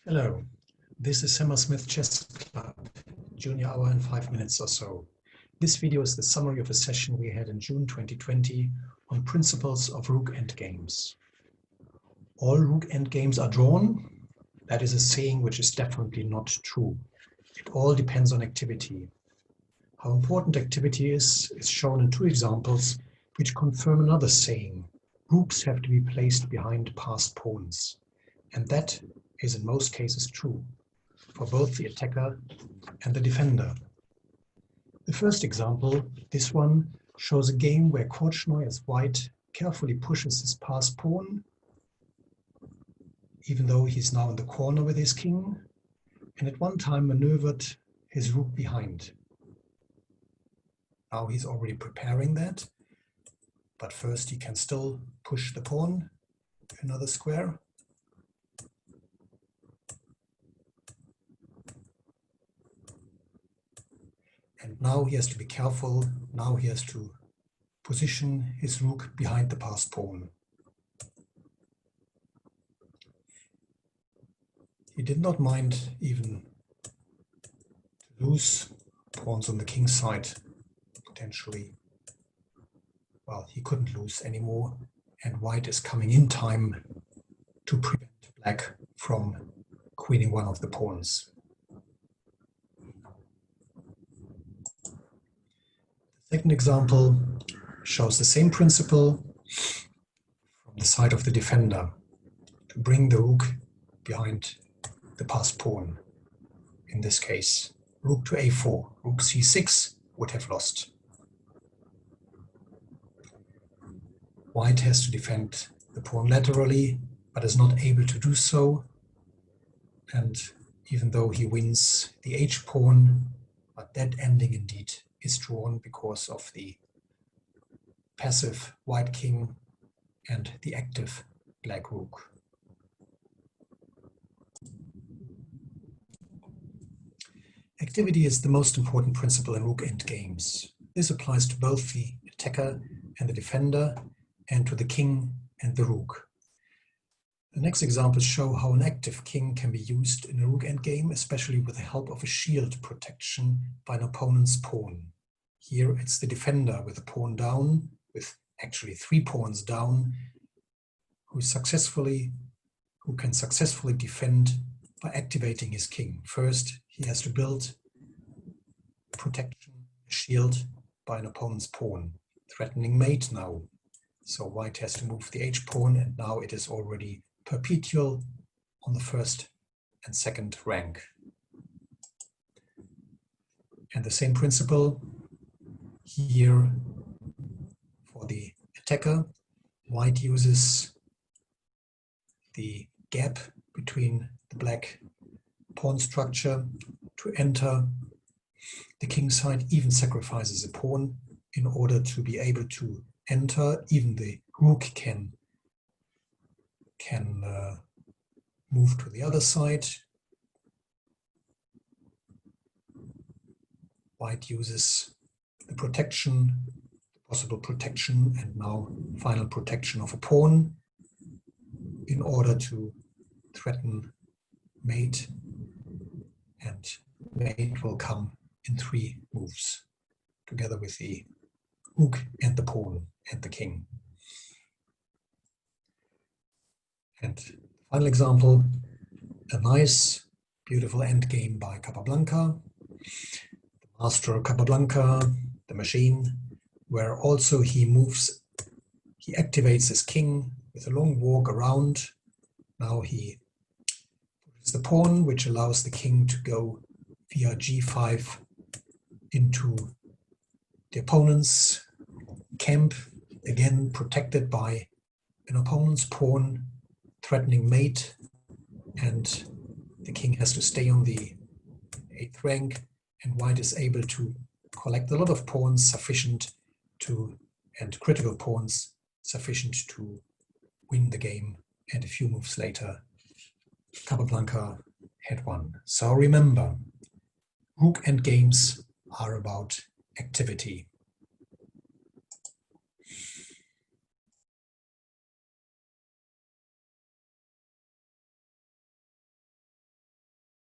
Hello, this is Hammersmith Chess Club, junior hour in 5 minutes or so. This video is the summary of a session we had in June 2020 on principles of Rook Endgames. All Rook Endgames are drawn. That is a saying which is definitely not true. It all depends on activity. How important activity is shown in two examples which confirm another saying. Rooks have to be placed behind passed pawns. And that is in most cases true for both the attacker and the defender. The first example, this one, shows a game where Korchnoi as white carefully pushes his passed pawn, even though he's now in the corner with his king, and at one time maneuvered his rook behind. Now he's already preparing that, but first he can still push the pawn another square. And now he has to be careful. Now he has to position his rook behind the passed pawn. He did not mind even to lose pawns on the king's side, potentially. Well, he couldn't lose anymore, and white is coming in time to prevent black from queening one of the pawns. Second example shows the same principle from the side of the defender, to bring the rook behind the passed pawn. In this case, rook to a4, rook c6 would have lost. White has to defend the pawn laterally, but is not able to do so. And even though he wins the h-pawn, but that ending indeed is drawn because of the passive white king and the active black rook. Activity is the most important principle in Rook Endgames. This applies to both the attacker and the defender, and to the king and the rook. The next examples show how an active king can be used in a Rook Endgame, especially with the help of a shield protection by an opponent's pawn. Here it's the defender with a pawn down, with actually 3 pawns down, who can successfully defend by activating his king. First, he has to build protection, a shield by an opponent's pawn, threatening mate now. So white has to move the h-pawn, and now it is already perpetual on the first and second rank. And the same principle here for the attacker. White uses the gap between the black pawn structure to enter the king's side, even sacrifices a pawn in order to be able to enter. Even the rook can move to the other side. White uses the protection, the possible protection, and now final protection of a pawn in order to threaten mate, and mate will come in 3 moves together with the rook and the pawn and the king. And the final example, a nice, beautiful endgame by Capablanca, the master Capablanca, the machine, where also he activates his king with a long walk around. Now he pushes the pawn, which allows the king to go via g5 into the opponent's camp, again protected by an opponent's pawn, threatening mate, and the king has to stay on the 8th rank, and white is able to collect a lot of pawns sufficient to, and critical pawns sufficient to win the game, and a few moves later Capablanca had won. So remember, Rook Endgames are about activity.